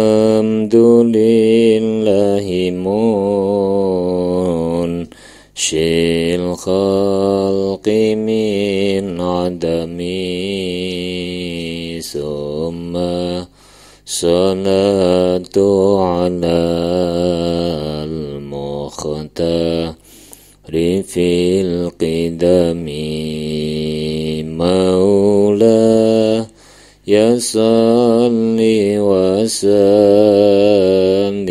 Alhamdulillahi munshil khalqi min adami summa salatu ala al-mukhtari fil qidami maula ya salli wa sallim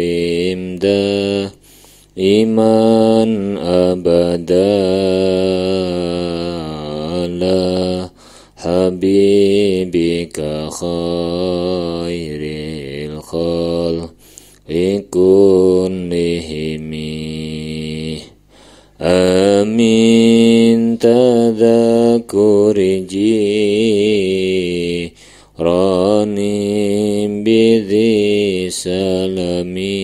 iman abada ala habibika khairil khalqi kullihimi amin tadhakuri rani bidhi salami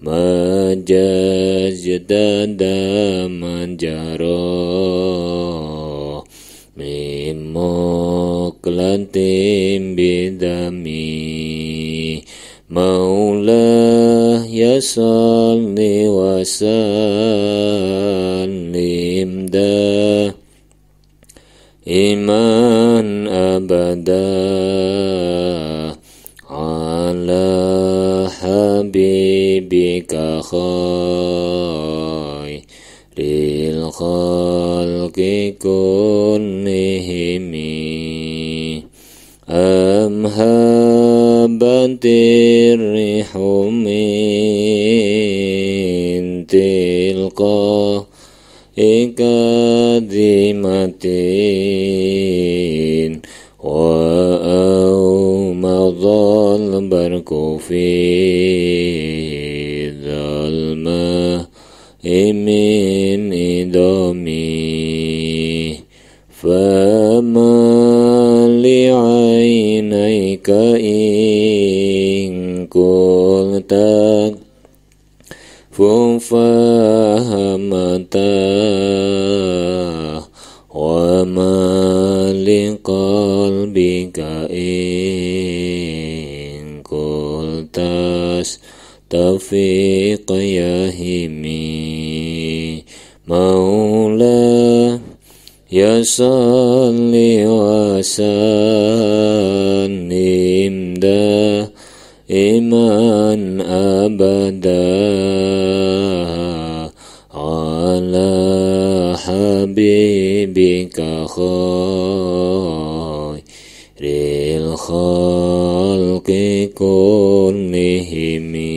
majajdada manjaro mimoklatim bidami maula ya salli wa sallim iman abada ala habibika khairil khalqi kullihimi amhabatir rihumin tilqa ikadimatin wa awmadhal barku fi dhalma imin idami fama li'ainaika in kultak fahamata wa ma liqalbika in kultas tafiq yahimi maula ya salli wa sallim iman abada ala habibika khairil khalqi kullihimi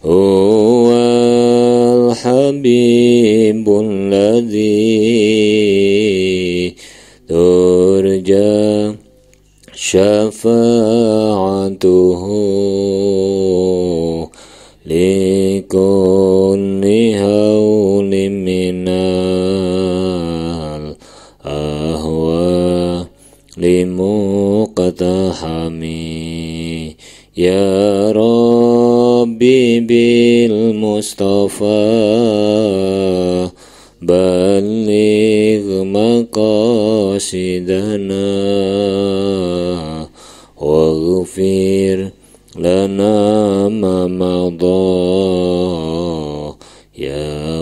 huwal habibul ladzi turja syafa'atuhu likulli hawli minal ahwa limuqtahami ya Rabbi bil Mustafa balligh maqasidana waghfir lana ma madha ya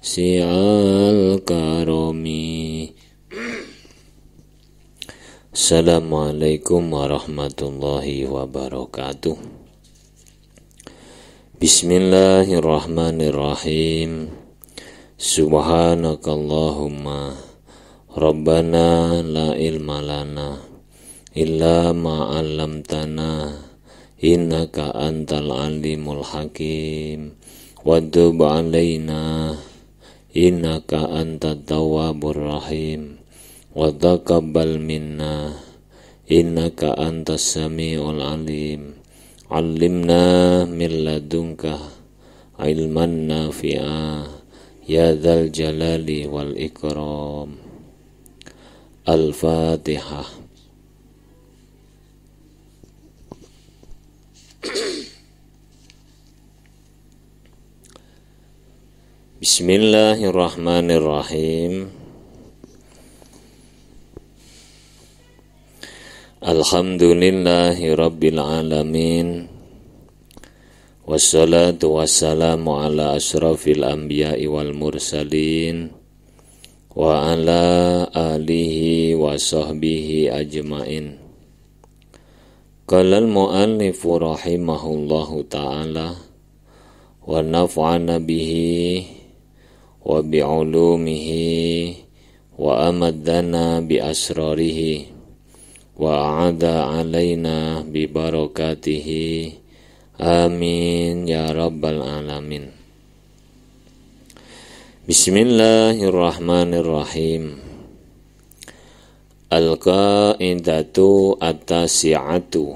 wasi'al karami. Assalamualaikum warahmatullahi wabarakatuh. Bismillahirrahmanirrahim. Subhanakallahumma Rabbana la ilma lana illa ma 'allamtana innaka antal alimul hakim wa tub 'alaina innaka antat tawwabur rahim wa taqabbal minna innaka antas samiul alim. 'Allimna min ladunka ilman nafi'a ya dzal jalali wal ikram. Al-Fatihah. Bismillahirrahmanirrahim. Alhamdulillahi Rabbil Alamin. Wassalatu wassalamu ala ashrafil anbiya'i wal mursalin wa ala alihi wa sahbihi ajmain. Qala al-mu'allifu rahimahullahu ta'ala wa naf'ana bihi wa bi'ulumihi wa amaddana bi asrarihi wa a'ada alaina bi barakatihi. Amin ya rabbal alamin. Bismillahirrahmanirrahim. Al-qa'idatu at-tasi'atu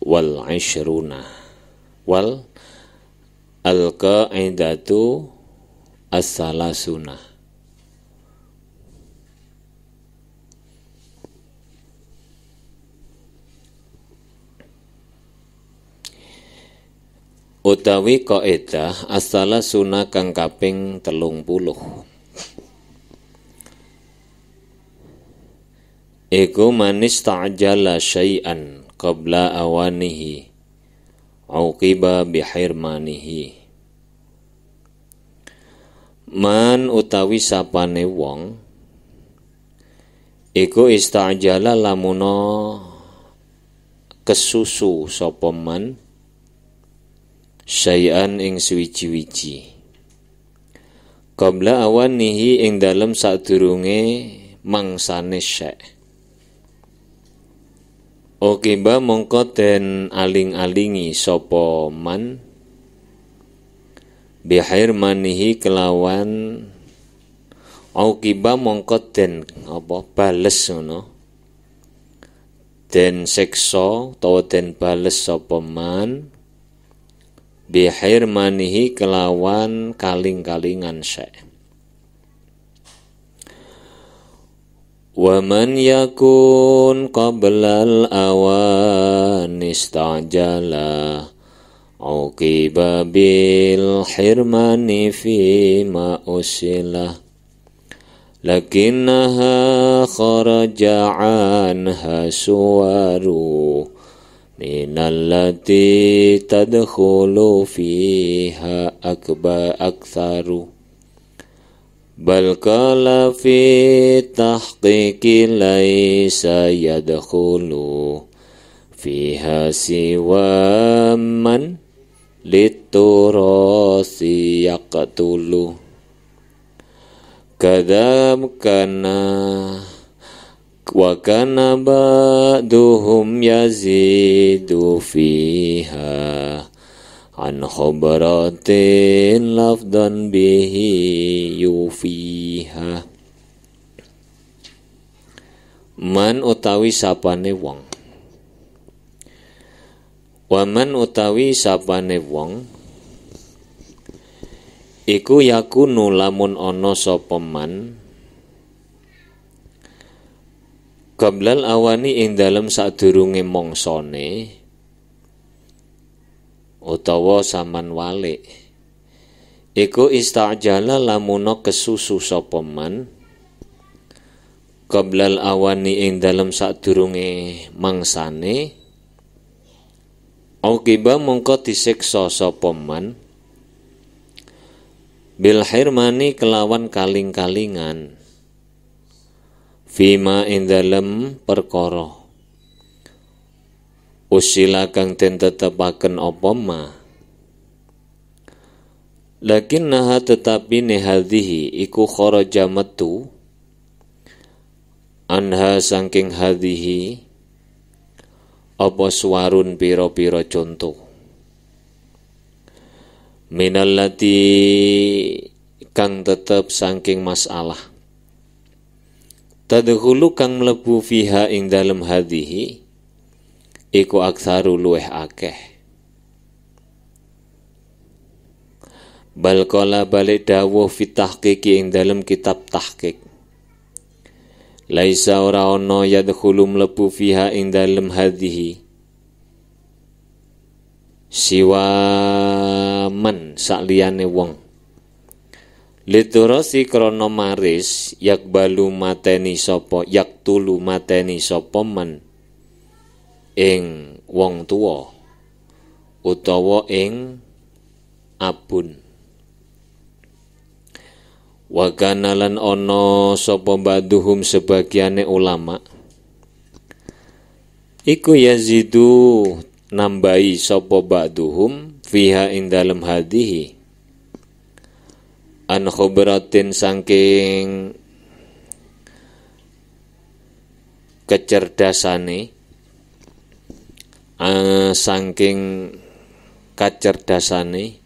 wal 'ishruna wal al-qa'idatu as-salasuna. Utawi kaidah as-salasuna kang kaping 30. Iku manis ta'jala syai'an qabla awanihi uqiba bihirmanihi. Man utawi sapane wong iku istajala lamuno kesusu sapa man syai'an ing suwiji-wiji qabla awanihi ing dalem sadurunge mangsane syai'. Okiba mongko den aling-alingi sapa man bihirmanihi kelawan okiba mongko den bales ngono, den seksa utawa den bales sapa man bihirmanihi kelawan kaling-kalingan syai'. Wa man yakun qablal awan istajala uqiba bil hirmani fi ma usila lakinnaha kharaja anha suwaru minallati tadkhulu fiha aktharu bal qala fi tahqiqi laysa yadkhulu fiha siwa man liturasi yaqtulu kadam kana wa kana ba'duhum yazidu fiha an khabratin lafdan bihi yufiha. Man utawi sapane wong, wa man utawi sapane wong iku yakunu lamun ana sapa man qablal awani ing dalem sadurunge mongsone utawa saman walik iku istajala lamuno kesusu sapa man qablal awani ing dalem sadurunge mangsane uqiba mongko disiksa sapa man bil hirmani kelawan kaling-kalingan fima ing dalem perkara usila kang den tetepaken apa ma lakinnaha tetapi nehadhihi iku kharaja metu anha saking hadhihi apa suwarun pira-pira contoh minallati kang tetep saking masalah tadkhulu kang mlebu fiha ing dalem hadhihi iku aktsaru luweh akeh bal qala balik dawuh fi tahqiqi ing dalem kitab tahqiq laisa ora ana yadkhulu mlebu fiha ing dalem hadhihi siwa man sakliyane wong liturasi krana maris yaktulu mateni sapa man ing wong tuwa utawa ing abun. Wa kana lan ana sapa ba'duhum sebagiane ulama iku yazidu nambahi sapa ba'duhum fiha ing dalem hadhihi an khibratin saking kecerdasane saking kacerdasane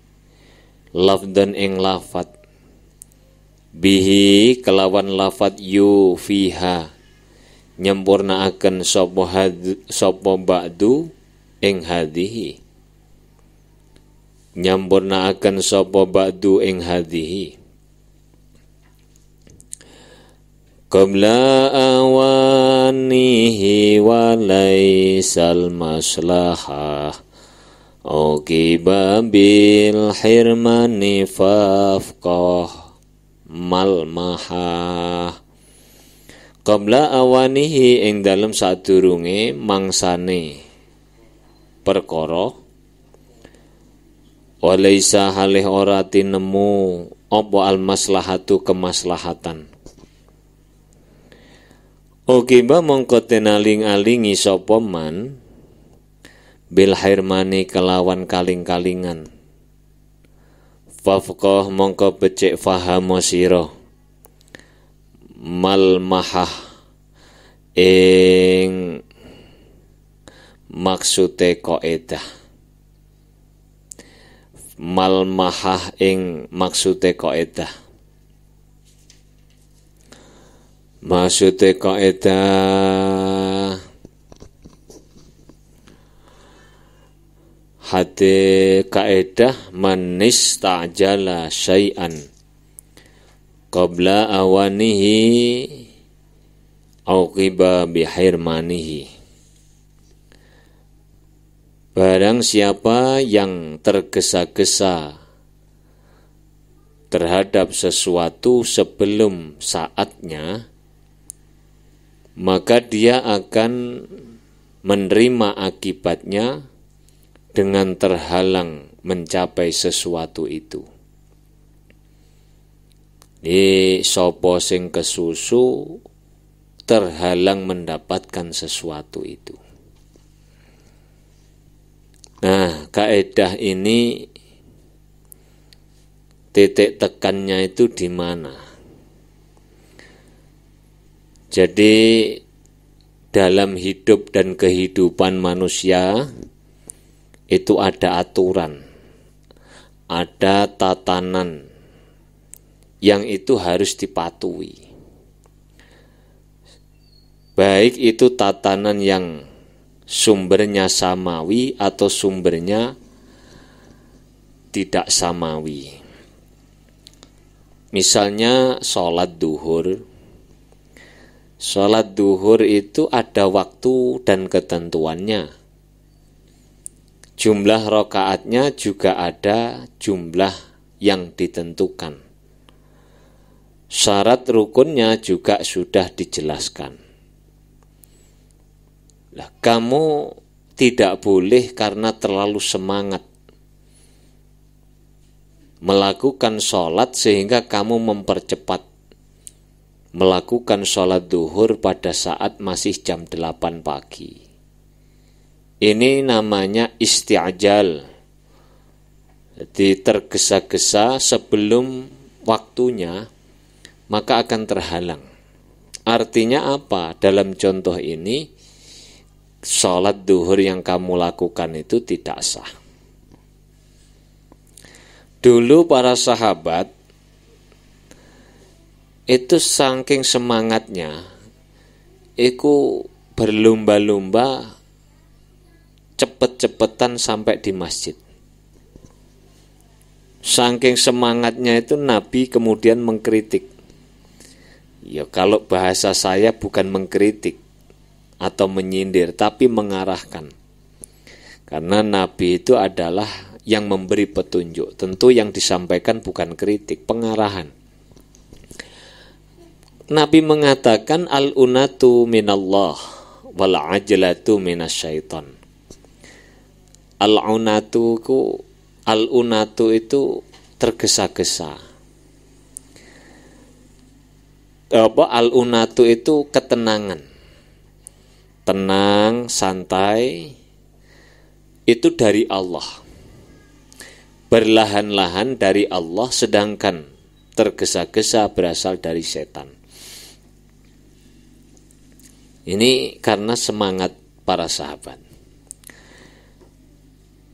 lafdan ing lafat bihi kelawan lafat yu fiha nyempurnaaken sapa ba'du ing hadhihi nyempurnaaken sapa ba'du ing hadhihi qabla awanihi wa laisal maslahah uqiba bil hirmani fafqah malmahah qabla awanihi ing dalem sadurunge mangsane perkara walaisa halih ora tinemu apa al maslahatu kemaslahatan uqiba mongko tenaling-alingi sapa man bil hirmani kelawan kaling-kalingan fafqah mongko becik fahamo sira mal mahah ing maksude kaidah mal mahah ing maksude kaidah maksude kaidah hati kaedah manis ta'jala syai'an qabla awanihi auqiba bihirmanihi. Barang siapa yang tergesa-gesa terhadap sesuatu sebelum saatnya, maka dia akan menerima akibatnya dengan terhalang mencapai sesuatu itu. Ini sapa sing kesusu terhalang mendapatkan sesuatu itu. Nah, kaidah ini titik tekannya itu di mana? Jadi dalam hidup dan kehidupan manusia itu ada aturan, ada tatanan yang itu harus dipatuhi. Baik itu tatanan yang sumbernya samawi atau sumbernya tidak samawi. Misalnya sholat duhur. Sholat duhur itu ada waktu dan ketentuannya. Jumlah rakaatnya juga ada jumlah yang ditentukan. Syarat rukunnya juga sudah dijelaskan. Lah, kamu tidak boleh karena terlalu semangat melakukan sholat sehingga kamu mempercepat melakukan sholat duhur pada saat masih jam 8 pagi. Ini namanya isti'jal. Jadi tergesa-gesa sebelum waktunya, maka akan terhalang. Artinya apa? Dalam contoh ini, sholat duhur yang kamu lakukan itu tidak sah. Dulu para sahabat itu saking semangatnya, itu berlomba-lomba cepet-cepetan sampai di masjid. Saking semangatnya itu Nabi kemudian mengkritik. Ya, kalau bahasa saya bukan mengkritik atau menyindir, tapi mengarahkan. Karena Nabi itu adalah yang memberi petunjuk. Tentu yang disampaikan bukan kritik, pengarahan. Nabi mengatakan al-unatu minallah wal ajlatu minasyaiton. Al-unatu itu tergesa-gesa. Al-unatu itu ketenangan. Tenang, santai, itu dari Allah. Berlahan-lahan dari Allah, sedangkan tergesa-gesa berasal dari setan. Ini karena semangat para sahabat.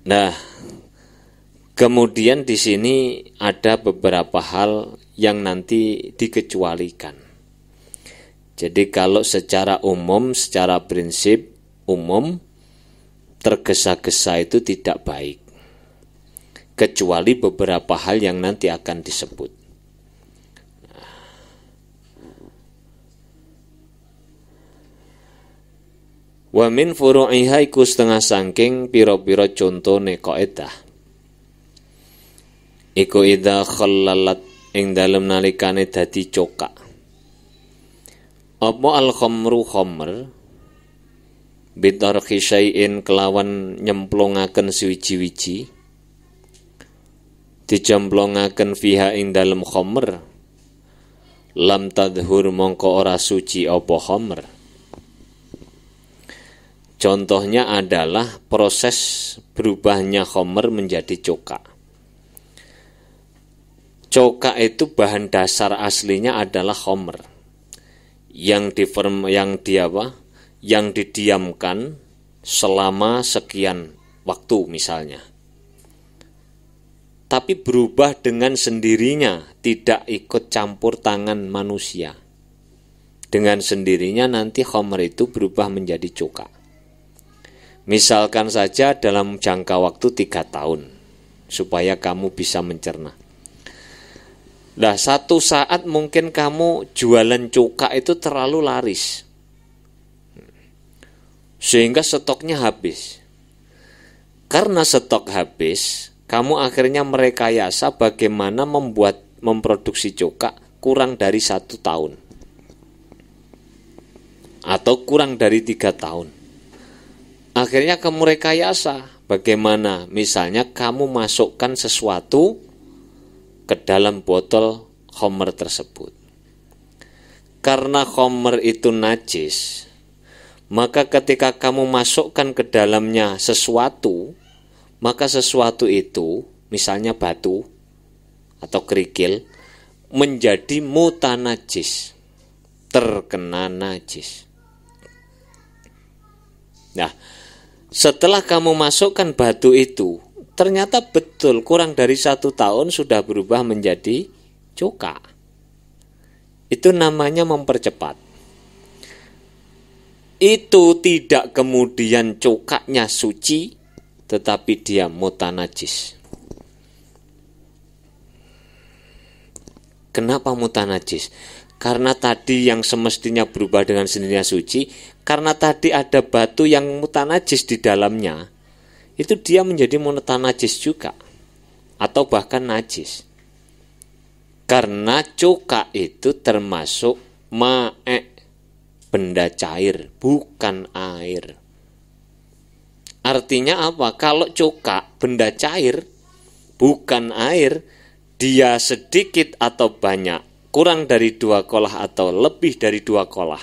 Nah, kemudian di sini ada beberapa hal yang nanti dikecualikan. Jadi kalau secara umum, secara prinsip umum, tergesa-gesa itu tidak baik. Kecuali beberapa hal yang nanti akan disebut. Wa min furu'iha iku setengah sangking pira-pira contone kaidah. Iku idza khallalat ing dalem nalikane dadi cokak. Apa al-khamru khamr bitarhi syai'in kelawan nyemplongaken suwiji-wiji. Dijemplongaken fiha ing dalem khamr. Lam tadhur mongko ora suci apa khamr. Contohnya adalah proses berubahnya khamr menjadi cokak. Cokak itu bahan dasar aslinya adalah khamr. Yang didiamkan selama sekian waktu misalnya. Tapi berubah dengan sendirinya, tidak ikut campur tangan manusia. Dengan sendirinya nanti khamr itu berubah menjadi cokak. Misalkan saja dalam jangka waktu 3 tahun, supaya kamu bisa mencerna. Nah, satu saat mungkin kamu jualan cokak itu terlalu laris, sehingga stoknya habis. Karena stok habis, kamu akhirnya merekayasa bagaimana memproduksi cokak kurang dari 1 tahun. Atau kurang dari 3 tahun. Akhirnya kamu rekayasa bagaimana misalnya kamu masukkan sesuatu ke dalam botol khamr tersebut. Karena khamr itu najis, maka ketika kamu masukkan ke dalamnya sesuatu, maka sesuatu itu, misalnya batu atau kerikil, menjadi mutanajis, terkena najis. Nah, setelah kamu masukkan batu itu, ternyata betul kurang dari 1 tahun sudah berubah menjadi cokak. Itu namanya mempercepat. Itu tidak kemudian cokaknya suci, tetapi dia mutanajis. Kenapa mutanajis? Karena tadi yang semestinya berubah dengan sendirinya suci, karena tadi ada batu yang mutanajis di dalamnya, itu dia menjadi mutanajis juga, atau bahkan najis. Karena cokak itu termasuk ma'e, benda cair, bukan air. Artinya apa? Kalau cokak, benda cair, bukan air, dia sedikit atau banyak, kurang dari 2 kolah atau lebih dari 2 kolah,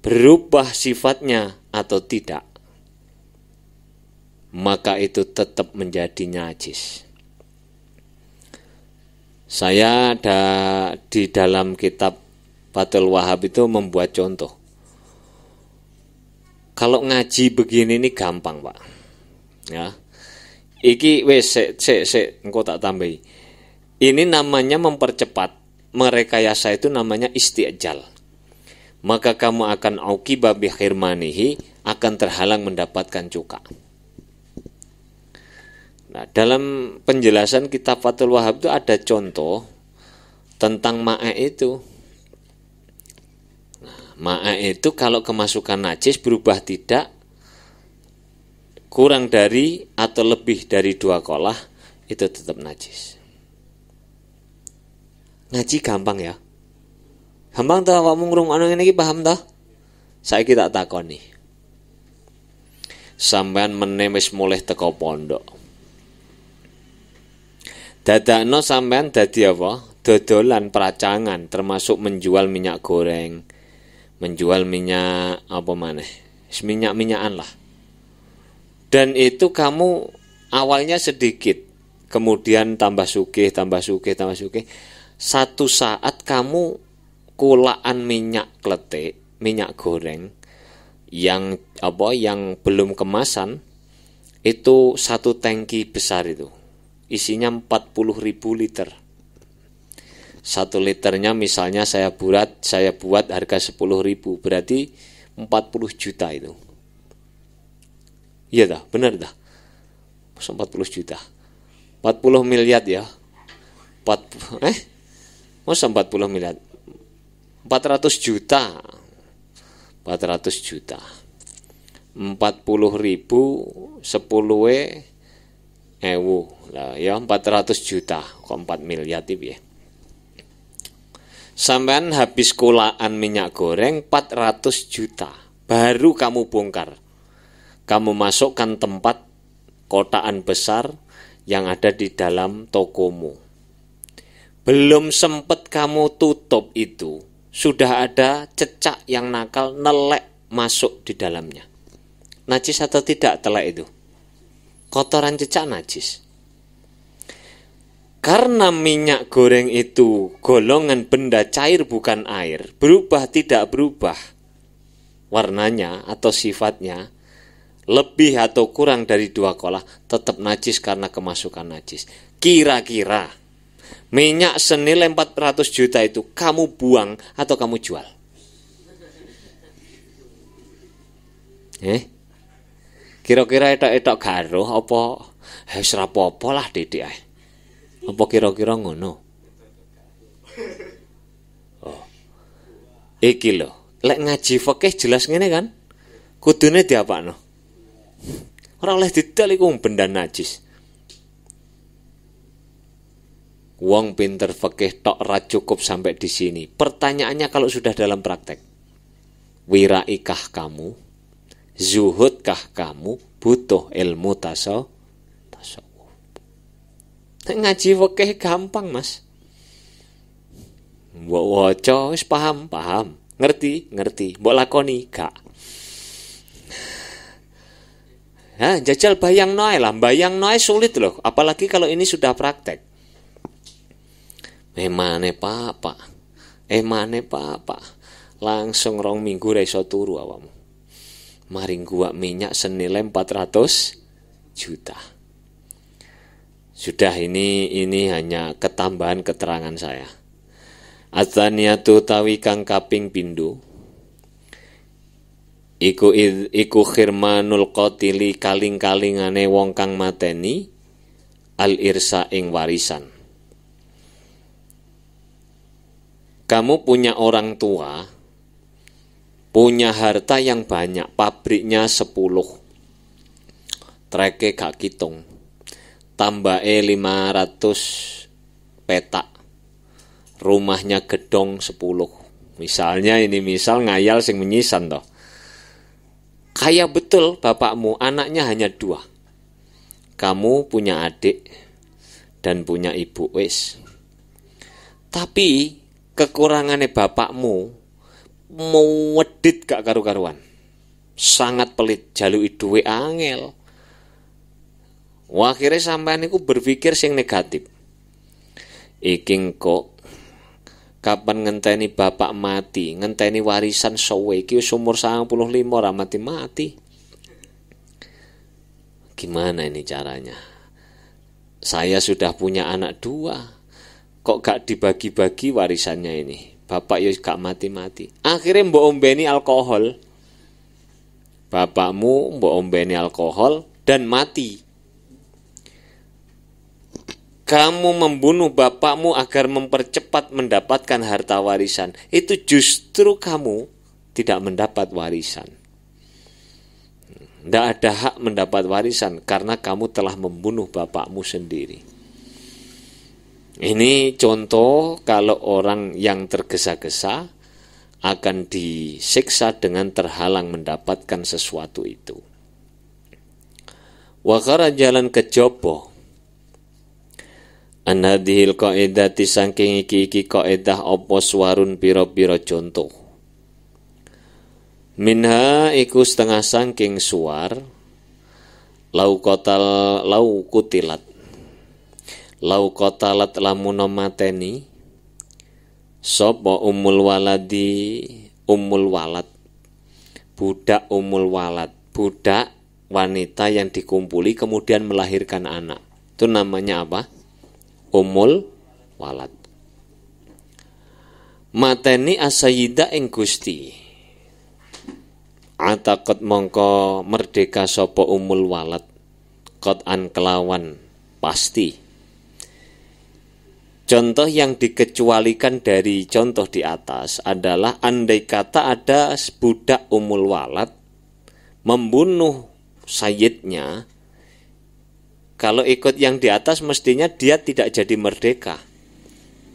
berubah sifatnya atau tidak, maka itu tetap menjadi najis. Saya di dalam kitab Fathul Wahhab itu membuat contoh. Kalau ngaji begini ini gampang, Pak. Ya. Iki wes engko tak tambahi. Ini namanya mempercepat. Merekayasa itu namanya isti'jal. Maka kamu akan auqiba bi khirmanihi, akan terhalang mendapatkan cokak. Nah, dalam penjelasan kitab Fathul Wahhab itu ada contoh tentang ma'e itu. Nah, ma'e itu kalau kemasukan najis berubah tidak, kurang dari atau lebih dari 2 kolah, itu tetap najis. Ngaji gampang ya. Gampang toh awakmu ngrungokno ngene iki paham toh? Saiki tak takoni. sampean meneh wis mulih teko pondok. Dadakno sampean dadi apa? Dodolan peracangan, termasuk menjual minyak goreng, menjual minyak apa maneh? Minyak-minyakan lah. Dan itu kamu awalnya sedikit, kemudian tambah sugih. Satu saat kamu kulaan minyak kletik, minyak goreng yang belum kemasan itu satu tangki besar itu. Isinya 40.000 liter. 1 liternya misalnya saya buat harga 10.000, berarti 40 juta itu. Iya dah, benar dah. 40 juta. 40 miliar ya. Masa 40 miliar? 400 juta. 400 juta. 40.000 10 ewu. Lah ya 400 juta. Kok 4 miliar itu ya. Sampean habis kulaan minyak goreng 400 juta. Baru kamu bongkar. Kamu masukkan tempat kotaan besar yang ada di dalam tokomu. Belum sempat kamu tutup itu, sudah ada cecak yang nakal nelek masuk di dalamnya. Najis atau tidak telek itu? Kotoran cecak najis. Karena minyak goreng itu golongan benda cair bukan air, berubah tidak berubah warnanya atau sifatnya, lebih atau kurang dari 2 kolah, tetap najis karena kemasukan najis. Kira-kira minyak senilai 400 juta itu kamu buang atau kamu jual? Kira-kira etok-etok garuh apa wis ora apa-apa lah didik ae. Apa kira-kira ngono? Oh. Iki lho, lek ngaji fikih jelas ngene kan? Kudune diapakno? Ora oleh didol iku benda najis. Wong pinter fikih tok ora cukup sampai di sini. Pertanyaannya kalau sudah dalam praktek. Wiraikah kamu? Zuhudkah kamu? Butuh ilmu tasawuf. Ngaji fikih gampang, Mas. Mbok waca wis paham. Ngerti. Mbok lakoni gak. Jajal bayang noe lah, bayang noe sulit loh, apalagi kalau ini sudah praktek. Emane papa, langsung 2 minggu ra iso turu awakmu. Maring gua minyak senilai 400 juta. Sudah ini hanya ketambahan keterangan saya. Adzaniyatu tawi kang kaping pindho. Iku khirmanul qatili kaling-kalingane wong kang mateni al irsa ing warisan. Kamu punya orang tua, punya harta yang banyak, pabriknya 10, treke gak kitung, tambahe 500 petak, rumahnya gedong 10. Misalnya misal ngayal sing menyisan toh. Kaya betul bapakmu, anaknya hanya 2. Kamu punya adik dan punya ibu wis. Tapi kekurangannya bapakmu wedit gak karu-karuan. Sangat pelit, jaluki dhuwit angel. Akhirnya sampean niku berpikir sing negatif. Iki kok kapan ngenteni bapak mati, ngenteni warisan sowe iki wis umur 95 ora mati-mati. Gimana ini caranya? Saya sudah punya anak 2. Kok gak dibagi-bagi warisannya ini? Bapak yo gak mati-mati. Akhirnya mbok ombeni alkohol. Bapakmu mbok ombeni alkohol dan mati. Kamu membunuh bapakmu agar mempercepat mendapatkan harta warisan. Itu justru kamu tidak mendapat warisan. Tidak ada hak mendapat warisan karena kamu telah membunuh bapakmu sendiri. Ini contoh kalau orang yang tergesa-gesa akan disiksa dengan terhalang mendapatkan sesuatu itu. Wa kharajalan kejaba an hadhil qaidati saking iki kaidah apa suwarun pira-pira contoh. Minha iku setengah saking suwar lau kutilat lau kotalat lamun mateni sapa ummul walad budak ummul walad, budak wanita yang dikumpuli kemudian melahirkan anak. Itu namanya apa? Ummul walad. Mateni asayida ing Gusti. Ataqat mongko merdeka sapa ummul walad. Qat'an kelawan pasti. Contoh yang dikecualikan dari contoh di atas adalah andai kata ada budak ummul walad membunuh sayyidnya, kalau ikut yang di atas mestinya dia tidak jadi merdeka.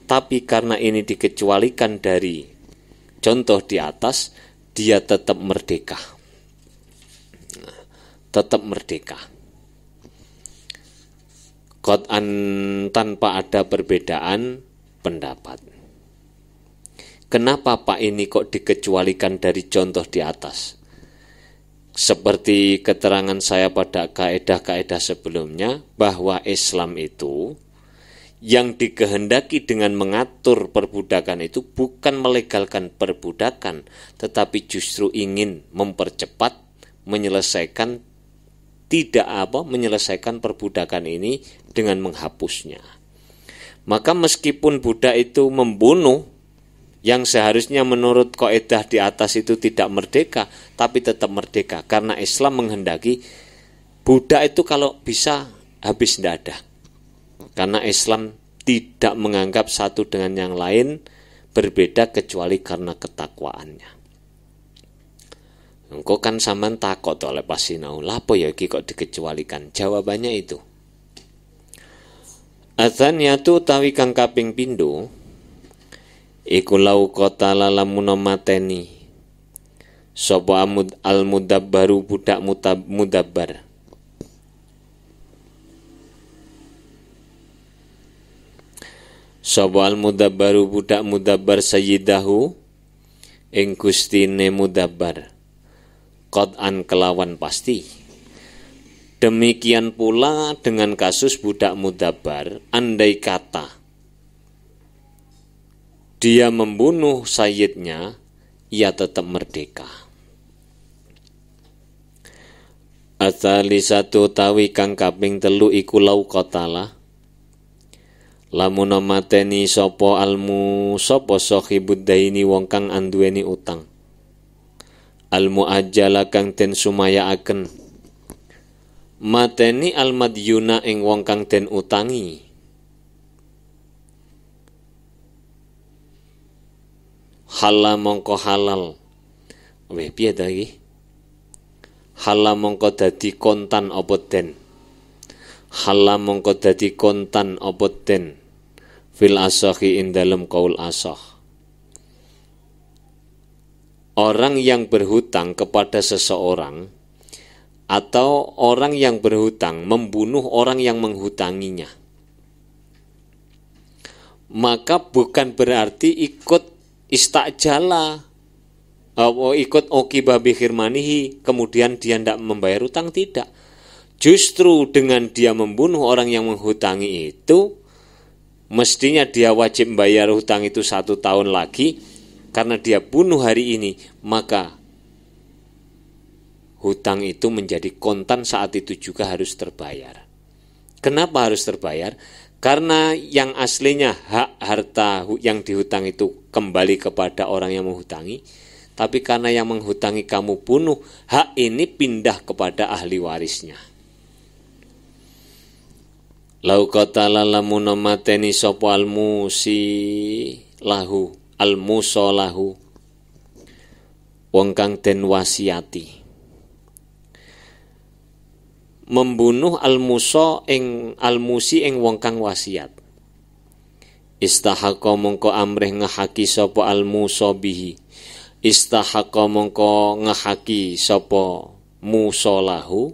Tapi karena ini dikecualikan dari contoh di atas, dia tetap merdeka. Tetap merdeka. Qat'an tanpa ada perbedaan pendapat. Kenapa Pak ini kok dikecualikan dari contoh di atas? Seperti keterangan saya pada kaedah-kaedah sebelumnya, bahwa Islam itu yang dikehendaki dengan mengatur perbudakan itu bukan melegalkan perbudakan, tetapi justru ingin mempercepat, menyelesaikan menyelesaikan perbudakan ini dengan menghapusnya. Maka meskipun budak itu membunuh yang seharusnya menurut kaidah di atas itu tidak merdeka, tapi tetap merdeka karena Islam menghendaki budak itu kalau bisa habis tidak ada. Karena Islam tidak menganggap satu dengan yang lain berbeda kecuali karena ketakwaannya. Engkau kan sampean takut oleh pasinau, lapo ya iki kok dikecualikan? Jawabannya itu. Adzaniyatu utawi kang kaping pindho iku lau qatala lamun mateni sapa al-mudabbaru budak mudabbar. Sapa al-mudabbaru budak mudabbar sayyidahu ing gustine mudabbar qat'an kelawan pasti. Demikian pula dengan kasus budak mudabbar, andai kata dia membunuh sayyidnya, ia tetap merdeka. Adzalisatu tawi kang kaping telu iku lau qatala lamun mateni sapa sahibud daini wong kang anduweni utang, almuajjala kang den sumayaaken, mateni almadyuna ing wong kang den utangi, halal mongko halal. Weh piye ta iki? Halal mongko dadi kontan apa den? Halal mongko dadi kontan apa den? Fil asahi ing dalem qaul asah. Orang yang berhutang kepada seseorang atau orang yang berhutang membunuh orang yang menghutanginya, maka bukan berarti ikut istajala, ikut okiba bi khirmanihi, kemudian dia tidak membayar hutang, tidak. Justru dengan dia membunuh orang yang menghutangi itu, mestinya dia wajib membayar hutang itu 1 tahun lagi. Karena dia bunuh hari ini, maka hutang itu menjadi kontan saat itu juga harus terbayar. Kenapa harus terbayar? Karena yang aslinya hak harta yang dihutang itu kembali kepada orang yang menghutangi, tapi karena yang menghutangi kamu bunuh, hak ini pindah kepada ahli warisnya. Lau qatala lamun mateni sapa almusi lahu almusalahu wong kang den wasiati, membunuh almusa ing almusi ing wong kang wasiat, istahaqa mongko amrih ngehaki sapa almusa bihi, istahaqa mongko ngehaki sapa musalahu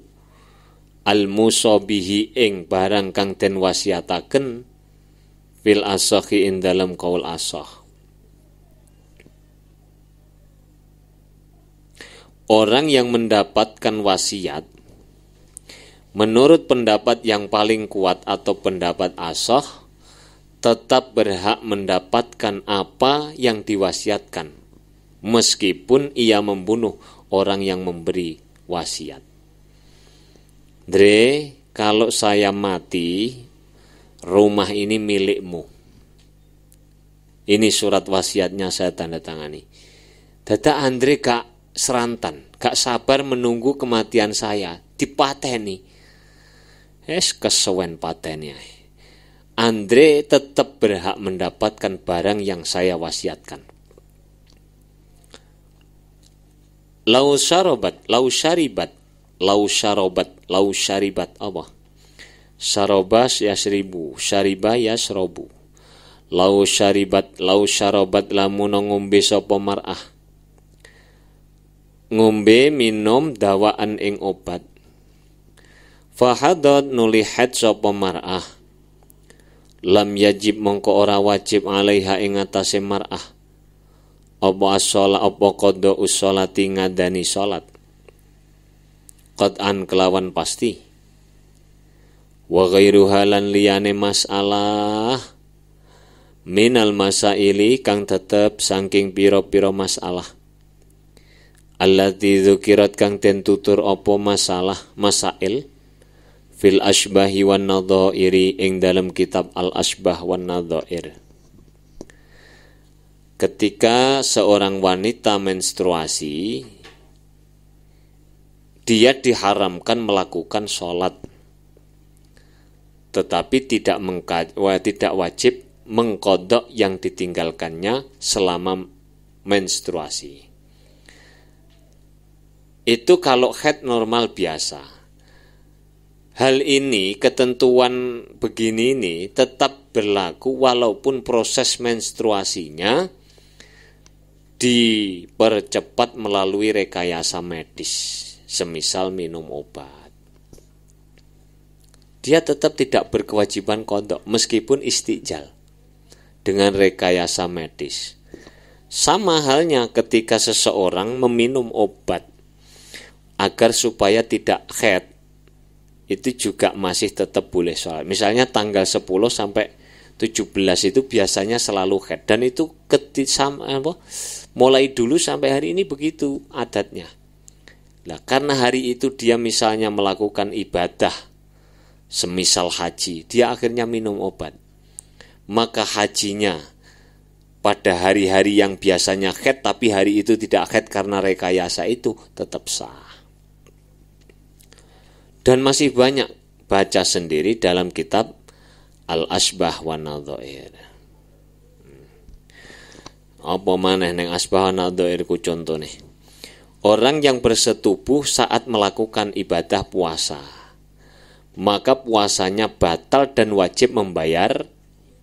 al-musabihi ing barang kang den wasiataken fil asahi ing dalam kaul asah. Orang yang mendapatkan wasiat menurut pendapat yang paling kuat atau pendapat asah tetap berhak mendapatkan apa yang diwasiatkan meskipun ia membunuh orang yang memberi wasiat. Dre, kalau saya mati, rumah ini milikmu. Ini surat wasiatnya saya tanda tangani. Dada Andre gak serantan, gak sabar menunggu kematian saya, dipateni. Kesuwen pateni. Andre tetap berhak mendapatkan barang yang saya wasiatkan. Lau syaribat apa? Syarobas yasribu, syariba yasrobu. Lau syarabat lamun ngombe sapa mar'ah. Ngombe minum dawaan ing obat. Fahadot nulihat sapa mar'ah. Lam yajib mongko ora wajib alaiha ing atase mar'ah. Apa as-shalah apa qada us-sholati ngadani salat. Qad'an kelawan pasti. Wa ghairuha lan liyane masalah minal masaili kang tetep saking pira-pira masalah. Allati dzukirat kang den tutur apa masail fil asbahi wan nadhairi ing dalam kitab al asbah wan nadhair. Ketika seorang wanita menstruasi, dia diharamkan melakukan sholat, tetapi tidak wajib mengqadha yang ditinggalkannya selama menstruasi. Itu kalau haid normal biasa. Hal ini, ketentuan begini ini tetap berlaku walaupun proses menstruasinya dipercepat melalui rekayasa medis, semisal minum obat. Dia tetap tidak berkewajiban qadha meskipun istijal dengan rekayasa medis. Sama halnya ketika seseorang meminum obat agar supaya tidak haid, itu juga masih tetap boleh sholat. Misalnya tanggal 10 sampai 17 itu biasanya selalu haid, dan itu mulai dulu sampai hari ini begitu adatnya. Nah, karena hari itu dia misalnya melakukan ibadah semisal haji, dia akhirnya minum obat, maka hajinya pada hari-hari yang biasanya haid tapi hari itu tidak haid karena rekayasa itu tetap sah. Dan masih banyak, baca sendiri dalam kitab Al-Asbah wa Nadhair. Apa maneh ning Asbah wa Nadhair ku contone? Orang yang bersetubuh saat melakukan ibadah puasa, maka puasanya batal dan wajib membayar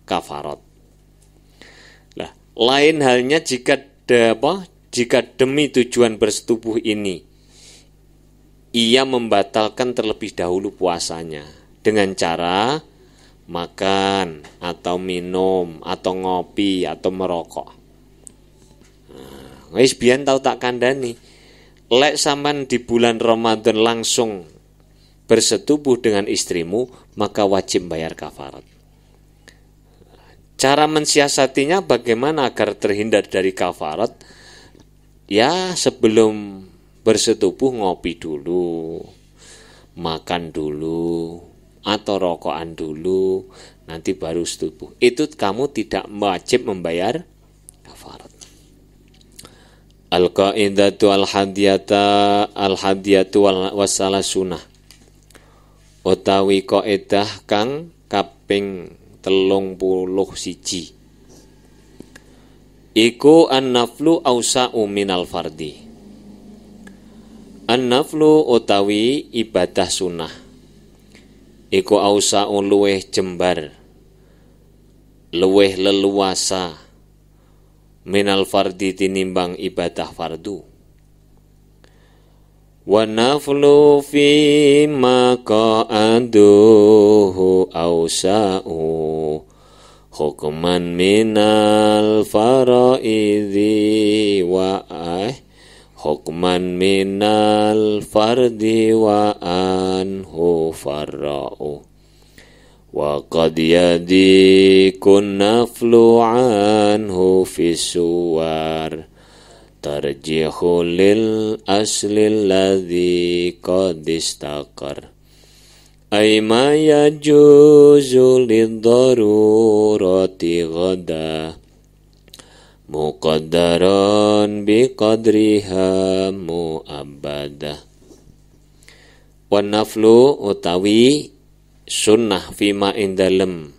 kafarat. Nah, lain halnya jika demi tujuan bersetubuh ini ia membatalkan terlebih dahulu puasanya dengan cara makan atau minum atau ngopi atau merokok. Wis biyen tau tak kandhani, lek sampean di bulan Ramadan langsung bersetubuh dengan istrimu, maka wajib bayar kafarat. Cara mensiasatinya bagaimana agar terhindar dari kafarat? Ya, sebelum bersetubuh ngopi dulu, makan dulu, atau rokokan dulu, nanti baru setubuh. Itu kamu tidak wajib membayar kafarat. Al-qaidatu al-hadiyatu wassalasuna. Utawi kaidah kang kaping 31. Iku an-naflu ausa'u minal fardi. An-naflu utawi ibadah sunnah iku ausa'u luweh jembar, luweh leluasa minal fardi tinimbang ibadah fardu. Wa naflu fi ma qa'aduhu awsa'u hukman minal faraidhi wa hukman minal fardi wa anhu farra'u wa qad yadikun naflu anhu fi suwar tarjihu lil asli alladhi qad istaqar ay ma yajuzu lid-darurati ghada muqaddaran biqadriha mu'abbadah. Wan naflu utawi sunnah fima ing dalem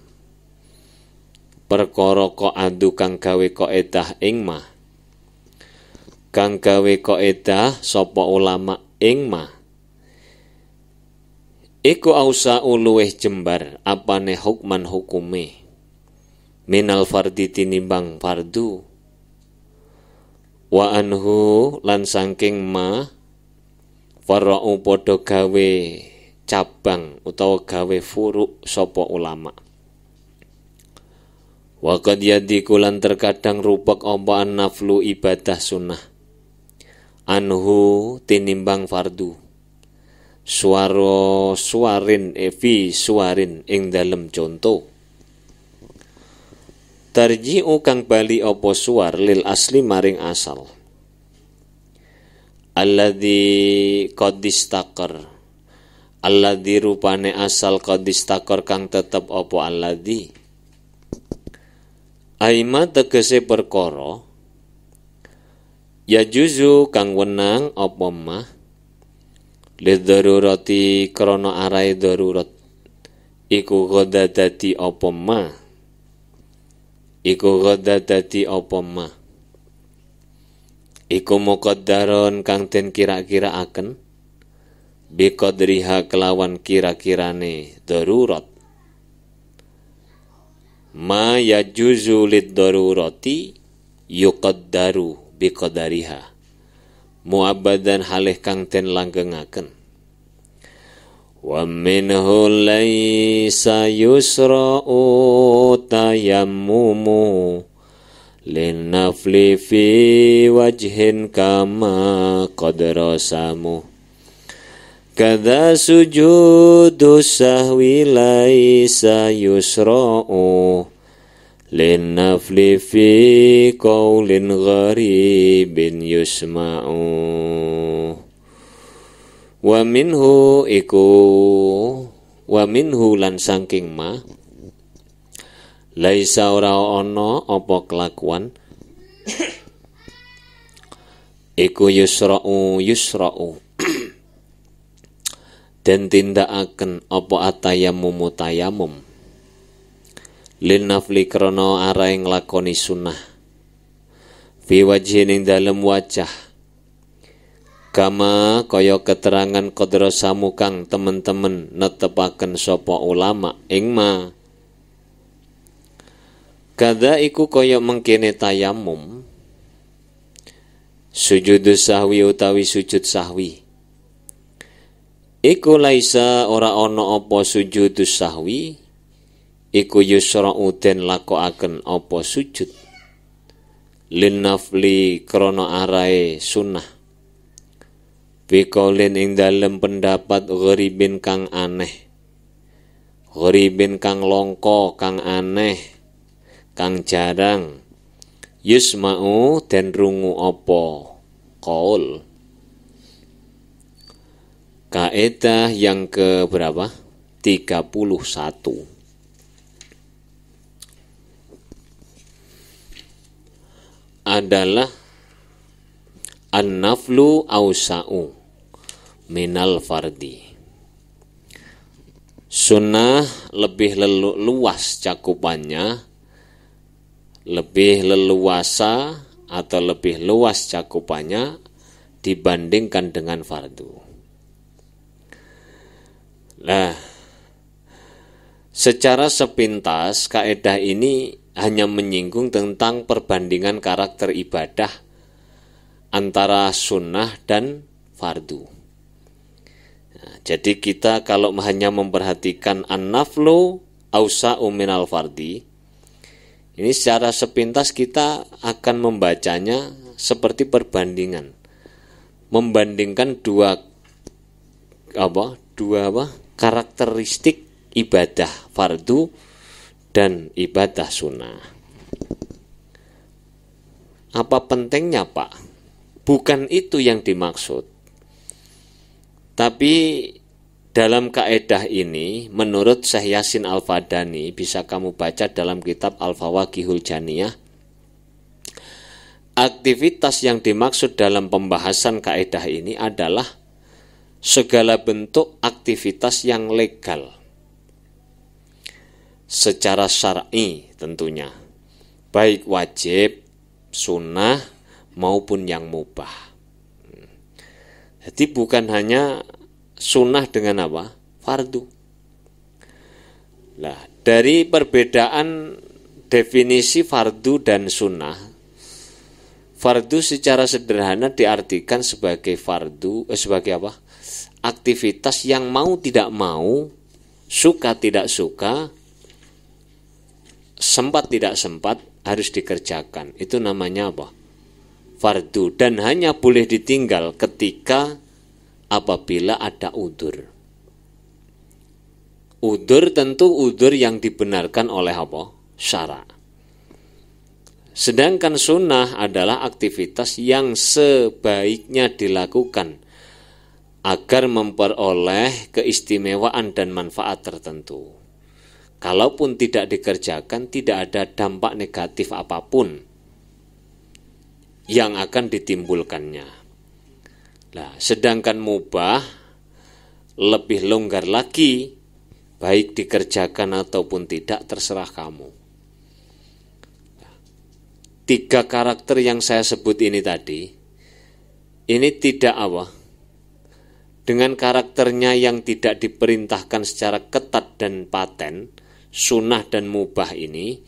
perkara adu kang gawe kaidah ing ma kang gawe kaidah sapa ulama ing ma iku ausa luweh jembar apane hukman hukume minal fardi tinimbang fardu wa anhu lan saking ma fara'u padha gawe cabang utawa gawe furuk sapa ulama. Wa qad yadiku lan terkadang rupek apa naflu ibadah sunnah anhu tinimbang fardu suwarin suwarin ing dalem conto tarji'u kang bali apa suwar lil asli maring asal alladzi qad istaqar alladzi rupane asal qad istaqar kang tetep apa alladzi aima tegese perkara ya juzu kang wenang apa mah lidzarurati krana arahe darurat iku ghada dadi apa mah iku ghada dadi apa mah iku muqaddaron kang den kira-kiraaken biqadriha kelawan kira-kirane darurat ma yajuzu lid-darurati yuqaddaru biqadariha mu'abbadan halih kang den langgengaken wa minhu laysa yusra'u tayammumu linnafli fi wajhin kama qad rasamu kadza sujudu sahwi laysa yusra'u linnafli fi qaulin gharibin yusma'u wa minhu iku wa minhu lan saking ma laisa ora ana apa kelakuan iku yusra'u den tindakaken apa atayamum tayamum lin nafli krana arahe nglakoni sunnah fi wajhin ing dalem wajah kama kaya keterangan qadrasamu kang temen-temen netepaken sapa ulama ing ma kada iku kaya mengkene tayamum sujudus sahwi utawi sujud sahwi iku laisa ora ana apa sujudus sahwi iku yusra'u den lakokaken apa sujud lin nafli krana arahe sunnah biqaulin ing dalem pendapat gharibin kang aneh gharibin kang longko kang aneh kang jarang yusma'u den rungu apa qaul kaidah yang ke berapa 31 adalah an-naflu awsa'u minal fardi. Sunnah lebih luas cakupannya, lebih leluasa atau lebih luas cakupannya dibandingkan dengan fardu. Nah, secara sepintas kaidah ini hanya menyinggung tentang perbandingan karakter ibadah antara sunnah dan fardu. Nah, jadi kita kalau hanya memperhatikan an-naflu awsa'u minal fardi, ini secara sepintas kita akan membacanya seperti perbandingan, membandingkan dua karakteristik ibadah fardu dan ibadah sunnah. Apa pentingnya, Pak? Bukan itu yang dimaksud. Tapi dalam kaidah ini, menurut Syekh Yasin Al-Fadani, bisa kamu baca dalam kitab Al-Fawaqihul Janiyah, aktivitas yang dimaksud dalam pembahasan kaidah ini adalah segala bentuk aktivitas yang legal secara syar'i tentunya, baik wajib, sunnah maupun yang mubah. Jadi bukan hanya sunnah dengan apa? Fardu. Nah, dari perbedaan definisi fardu dan sunnah, fardu secara sederhana diartikan sebagai sebagai apa? Aktivitas yang mau tidak mau, suka tidak suka, sempat tidak sempat harus dikerjakan. Itu namanya apa? Fardu, dan hanya boleh ditinggal ketika apabila ada udzur. Udzur tentu udzur yang dibenarkan oleh apa? Syara. Sedangkan sunnah adalah aktivitas yang sebaiknya dilakukan agar memperoleh keistimewaan dan manfaat tertentu. Kalaupun tidak dikerjakan, tidak ada dampak negatif apapun yang akan ditimbulkannya. Nah, sedangkan mubah lebih longgar lagi, baik dikerjakan ataupun tidak terserah kamu. Tiga karakter yang saya sebut ini tadi, ini tidak apa? Dengan karakternya yang tidak diperintahkan secara ketat dan paten, sunnah dan mubah ini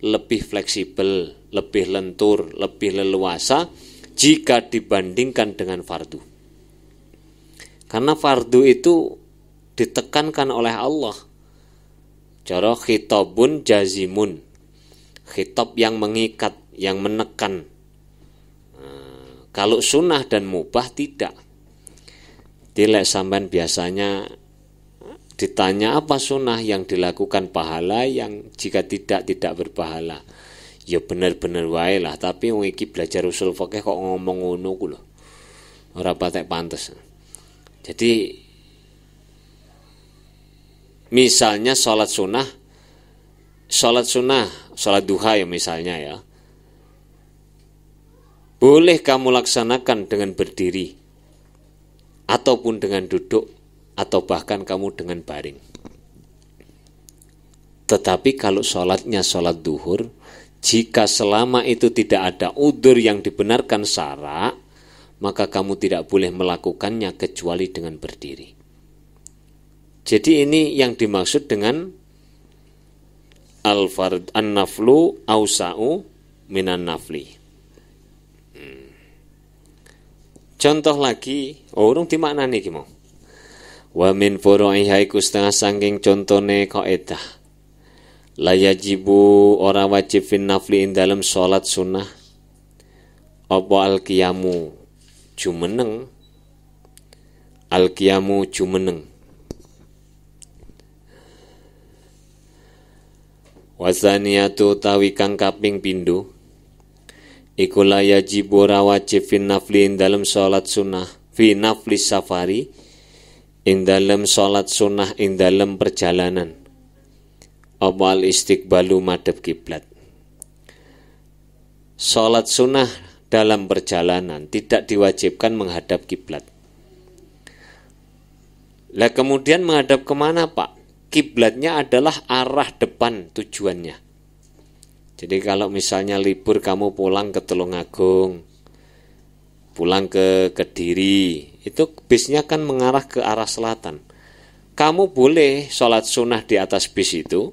lebih fleksibel, lebih lentur, lebih leluasa jika dibandingkan dengan fardu. Karena fardu itu ditekankan oleh Allah. Cara khitabun jazimun, khitab yang mengikat, yang menekan. Kalau sunnah dan mubah tidak. Dilek sampean biasanya ditanya apa sunnah, yang dilakukan pahala, yang jika tidak berpahala. Ya bener-bener wae lah, tapi wong iki belajar usul fikih kok ngomong ngono ku lho. Ora patek pantes. Jadi misalnya sholat sunnah, sholat duha ya misalnya ya, boleh kamu laksanakan dengan berdiri, ataupun dengan duduk, atau bahkan kamu dengan baring. Tetapi kalau sholatnya sholat duhur, jika selama itu tidak ada udzur yang dibenarkan syara, maka kamu tidak boleh melakukannya kecuali dengan berdiri. Jadi ini yang dimaksud dengan al-fard an-naflu awsa'u minan nafli. Contoh lagi, urung dimaknani iki mau. Wa min furu'iha iku setengah sangking contone kaidah. La yajibu ora wajib fin nafli ing dalem salat sunnah. Apa al-qiyamu jumeneng. Al-qiyamu jumeneng. Wasaniyatu tawi kang kaping pindho. Iku la yajibu ora wajib fin nafli ing dalem salat sunnah. Fi nafli safari ing dalem salat sunnah ing dalem perjalanan. Apa al istiqbalu madhep kiblat. Salat sunnah dalam perjalanan tidak diwajibkan menghadap kiblat. Lah kemudian menghadap kemana, Pak? Kiblatnya adalah arah depan tujuannya. Jadi kalau misalnya libur kamu pulang ke Tulungagung, pulang ke Kediri, itu bisnya kan mengarah ke arah selatan. Kamu boleh sholat sunnah di atas bis itu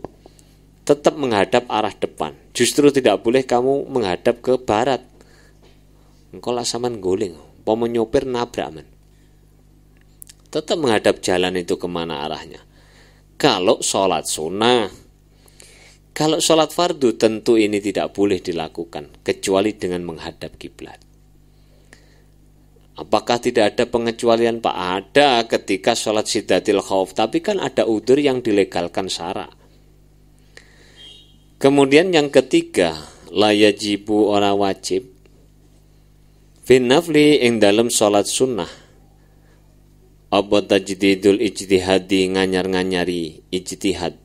tetap menghadap arah depan. Justru tidak boleh kamu menghadap ke barat. Engkau lah saman guling, mau menyopir nabrak man. tetap menghadap jalan itu kemana arahnya. Kalau sholat sunnah, kalau sholat fardu tentu ini tidak boleh dilakukan kecuali dengan menghadap kiblat. Apakah tidak ada pengecualian Pak? Ada ketika sholat syiddatil khauf, tapi kan ada udzur yang dilegalkan syara. Kemudian yang ketiga, la yajibu ora wajib fin nafli ing dalem sholat sunnah apa tajdidul ijtihadi nganyar-nganyari ijtihad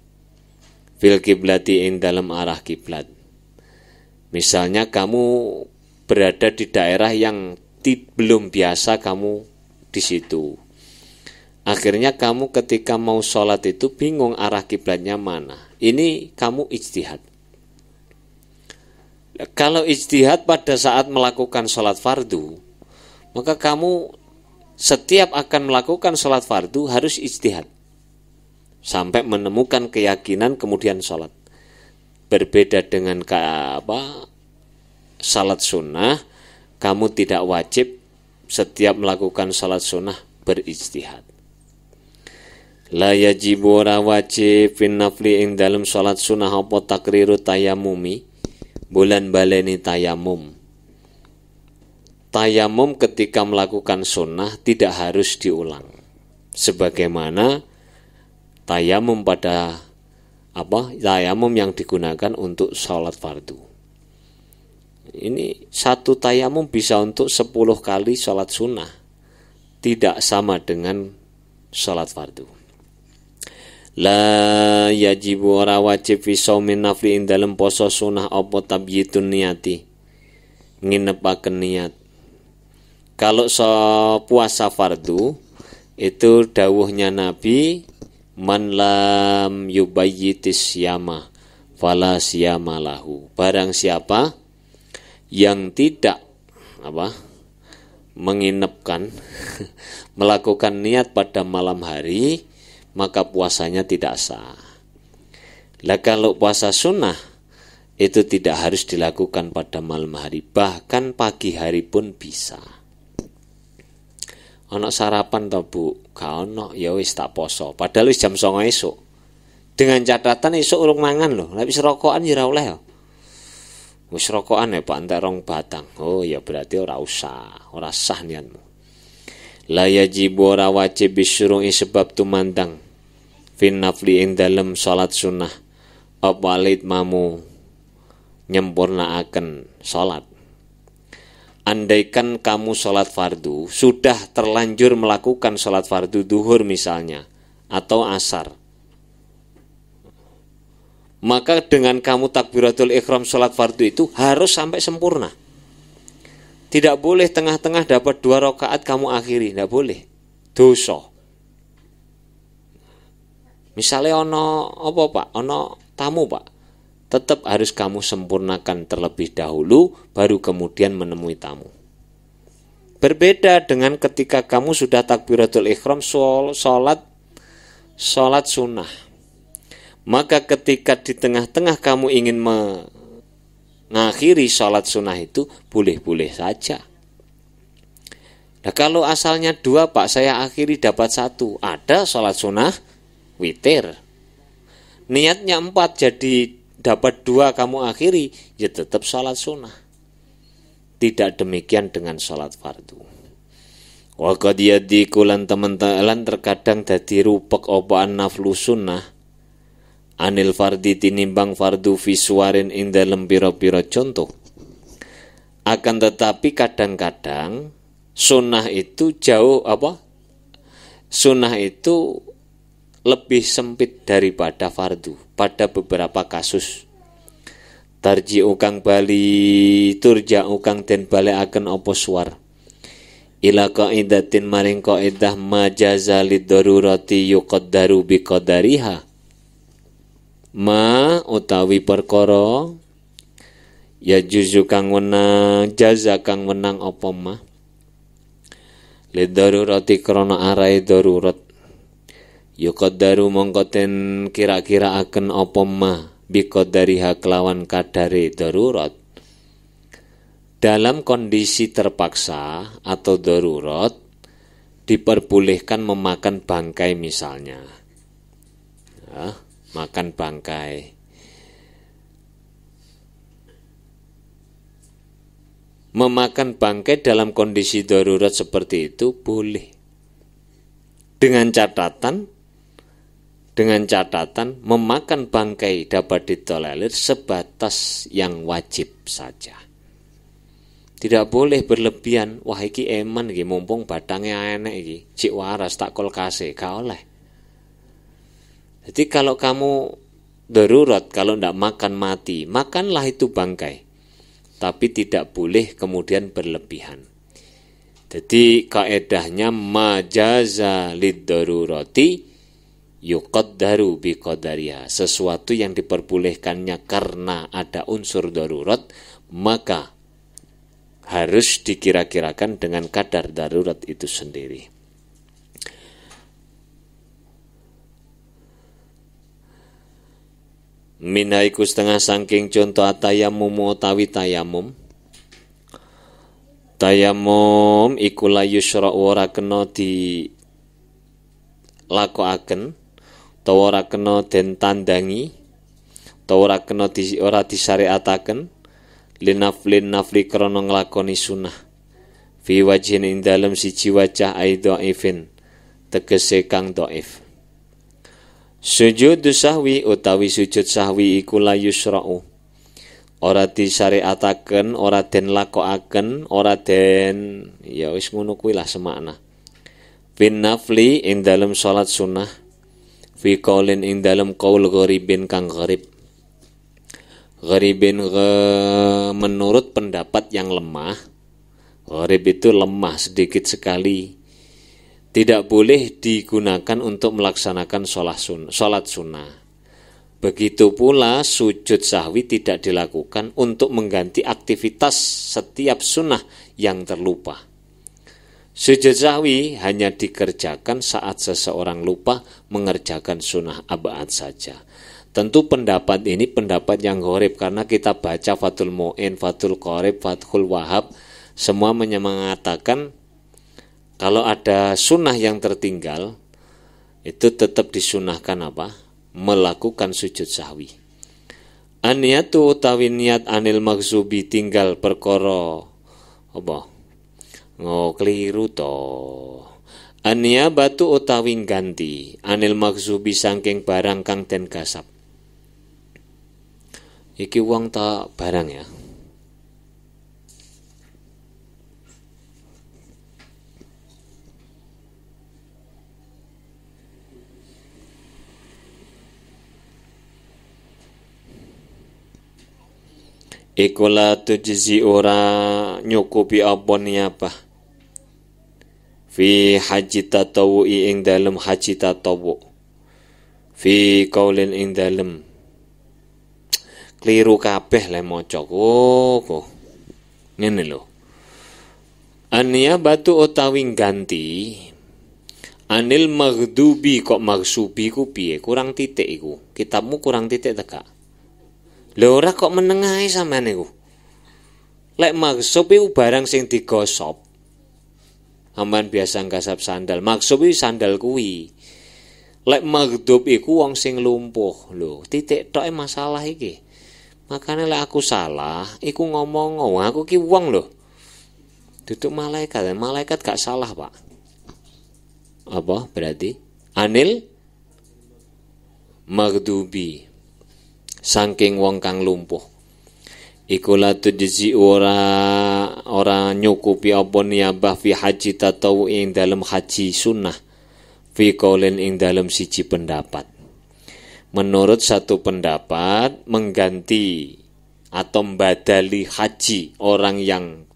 fil kiblati ing dalem arah kiblat. Misalnya kamu berada di daerah yang belum biasa kamu di situ. Akhirnya kamu ketika mau sholat itu bingung arah kiblatnya mana. Ini kamu ijtihad. Kalau ijtihad pada saat melakukan sholat fardu, maka kamu setiap akan melakukan sholat fardu harus ijtihad sampai menemukan keyakinan kemudian sholat. Berbeda dengan sholat sunnah, kamu tidak wajib setiap melakukan sholat sunnah berijtihad. La yajibu ora wajib fin nafli ing dalam sholat sunnah apa takriru tayamumi, bulan baleni tayamum. Tayamum ketika melakukan sunnah tidak harus diulang. Sebagaimana tayamum pada tayamum yang digunakan untuk sholat fardu. Ini satu tayamum bisa untuk 10 kali sholat sunnah. Tidak sama dengan sholat fardu. La yajibu ora wajib fi shaumin nafli ing dalem poso sunnah apa tabyitun niyati. Nginepaken niat. Kalau puasa fardu itu dawuhnya Nabi, man lam yubayyitis syama fala syama lahu. Barang siapa yang tidak menginapkan melakukan niat pada malam hari, maka puasanya tidak sah. Lah kalau puasa sunnah itu tidak harus dilakukan pada malam hari, bahkan pagi hari pun bisa. Ono sarapan to Bu? Gak ono, ya wis tak poso. Padahal wis jam 09.00 esuk. Dengan catatan esuk urung mangan lho. Lah wis rokokan ya ora oleh. Wis rokokan ya Pak, entek 2 batang. Oh ya berarti ora usah, ora sah niatmu. La yajibu ora wajib bisyuru'i sebab tumandang fin nafli ing dalem salat sunnah apa alit mamu nyempurnaaken salat. Andaikan kamu salat fardu sudah terlanjur melakukan salat fardu duhur misalnya atau asar, maka dengan kamu takbiratul ihram sholat fardu itu harus sampai sempurna. Tidak boleh tengah-tengah dapat 2 rakaat kamu akhiri, tidak boleh. Dosa. Misalnya ono tamu Pak, tetap harus kamu sempurnakan terlebih dahulu, baru kemudian menemui tamu. Berbeda dengan ketika kamu sudah takbiratul ihram sholat sunnah. Maka ketika di tengah-tengah kamu ingin mengakhiri sholat sunnah itu boleh-boleh saja. Nah kalau asalnya 2 Pak, saya akhiri dapat 1, ada sholat sunnah witir. Niatnya 4 jadi dapat 2 kamu akhiri, ya tetap sholat sunnah. Tidak demikian dengan sholat fardu. Wa qad yadiku lan teman-teman terkadang dadi rupek opaan naflu sunnah anil fardi tinimbang fardu visuarin ing dalem pira-pira contoh. Akan tetapi kadang-kadang sunnah itu sunnah itu lebih sempit daripada fardu pada beberapa kasus. Tarji ukang bali turja ukang den balekaken apa suar ila qaidatin maring qaidah majaza liddarurati yuqaddaru biqadariha. Ma utawi perkara ya juzu kang wenang jaza kang wenang apa ma lidarurati krana arahe darurat yuqaddaru mongko den kira-kira aken apa ma biqadariha kelawan kadare darurat. Dalam kondisi terpaksa atau darurat diperbolehkan memakan bangkai misalnya, ya, makan bangkai. Memakan bangkai dalam kondisi darurat seperti itu boleh, dengan catatan memakan bangkai dapat ditolerir sebatas yang wajib saja. Tidak boleh berlebihan. Wah iki eman iki mumpung batangnya enek iki, cik waras tak kulkase, gak oleh. Jadi kalau kamu darurat, kalau ndak makan mati, makanlah itu bangkai. Tapi tidak boleh kemudian berlebihan. Jadi kaedahnya majaza lid-darurati yuqaddaru biqadariha. Sesuatu yang diperbolehkannya karena ada unsur darurat, maka harus dikira-kirakan dengan kadar darurat itu sendiri. Minaiku setengah sangking contoh tayamum utawi tayamum. Tayamum iku la yusra ora kena di lakokaken, utawa ora kena den tandangi, utawa ora kena ora disyariataken linaflin nafli krana nglakoni sunah. Fi wajhin ing dalem siji wajah aidhaifin tegese kang dhaif. Sujud sahwi utawi sujud sahwi iku la yusra'u. Ora disyariataken, ora den lakokaken, ora den ya wis ngono kuwi lah semakna. Fin nafli ing dalem salat sunah, fi qaulin ing dalem qaul gharibin kang gharib. Gharibin menurut pendapat yang lemah. Gharib itu lemah sedikit sekali. Tidak boleh digunakan untuk melaksanakan sholat sunnah. Begitu pula sujud sahwi tidak dilakukan untuk mengganti aktivitas setiap sunnah yang terlupa. Sujud sahwi hanya dikerjakan saat seseorang lupa mengerjakan sunnah abad saja. Tentu pendapat ini pendapat yang gharib karena kita baca Fathul Mu'in, Fathul Qorib, Fathul Wahab, semua mengatakan kalau ada sunnah yang tertinggal, itu tetap disunahkan apa? Melakukan sujud sahwi. Aniyatu utawi niat anil maghzubi tinggal perkara apa? Keliru to. Aniyabatu utawi ganti anil maghzubi saking barang kang den gasap. Iki wong ta barang ya. Ikola tujzi ora nyukupi apa niyabah fi haji tatawu'i ing dalem haji tatawu fi qaulin ing dalem kliru kabeh le maca kok ngene lho. Aniyabatu utawi ganti anil maghdubi kok maghsubi ku piye kurang titik iku kitabmu kurang titik teka. Lha ora kok menengahe sampean iku. Lek maghsub iku barang sing digosop. Sampean biasa ngasap sandal. Maghsub iku sandal kuwi. Lek maghdub iku wong sing lumpuh. Lho, titik toke masalah iki. Makane lek aku salah, iku ngomong aku ki wong lho. Duduk malaikat. Malaikat gak salah, Pak. Apa berarti? Anil maghdubi. Saking wong kang lumpuh iku la tudzi ora nyukupi apa niyabah fi haji tatawu ing dalem haji sunnah fi qaulin ing dalem siji pendapat. Menurut satu pendapat mengganti atau badali haji orang yang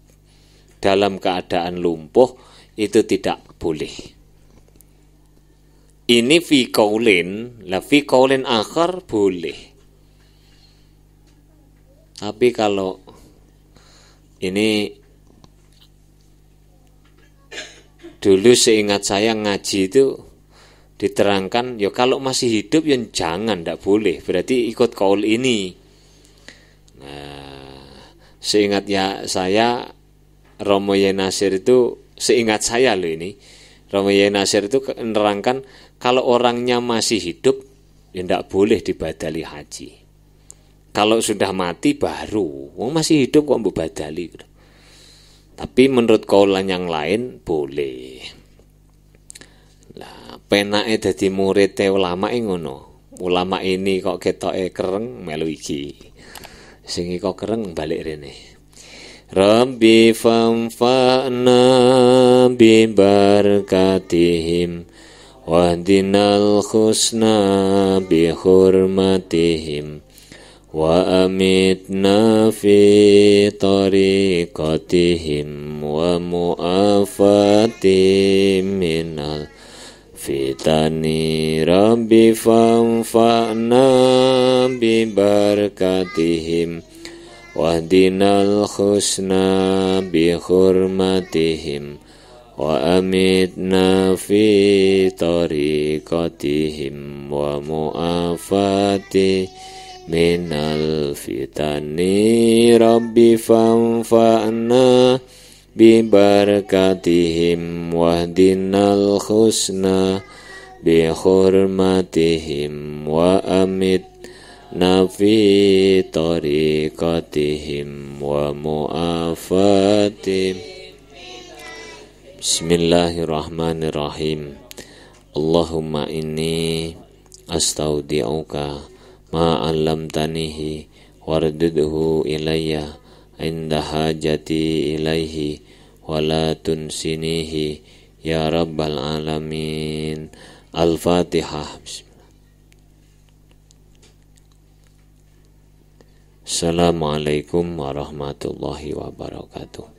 dalam keadaan lumpuh itu tidak boleh. Ini fi qaulin, la fi qaulin akhar boleh. Tapi kalau ini dulu seingat saya ngaji itu diterangkan, ya kalau masih hidup ya jangan, tidak boleh. Berarti ikut kaul ini. Nah, seingat ya saya Romo Yenasir itu seingat saya loh ini Romi Nasir itu menerangkan kalau orangnya masih hidup ya tidak boleh dibadali haji. Kalau sudah mati baru, masih hidup kok mbadali. Tapi menurut kaulan yang lain boleh. Lah penake dadi murid ulama ngono. Ulama ini kok ketoke kereng melu iki. Sing kok kereng balik rene. Rabbi famfa'na bi barakatihim wahdinal khusna bi hurmatihim wa amitna fi tariqatihim wa mu'afati minal fitani rabbi fanfa'na bi barakatihim wahdinal khusna bi hurmatihim wa amitna fi tariqatihim wa mu'afati minal fitani rabbi fanfa'na bi barakatihim wahdinal khusna bi hurmatihim wa amitna fi tariqatihim wa mu'afati. Bismillahirrahmanirrahim. Allahumma inni astaudi'uka ma 'allamtanihi wardudhu ilayya inda hajati ilaihi wa la tunsinihi ya rabbal alamin. Al-Fatihah. Assalamualaikum warahmatullahi wabarakatuh.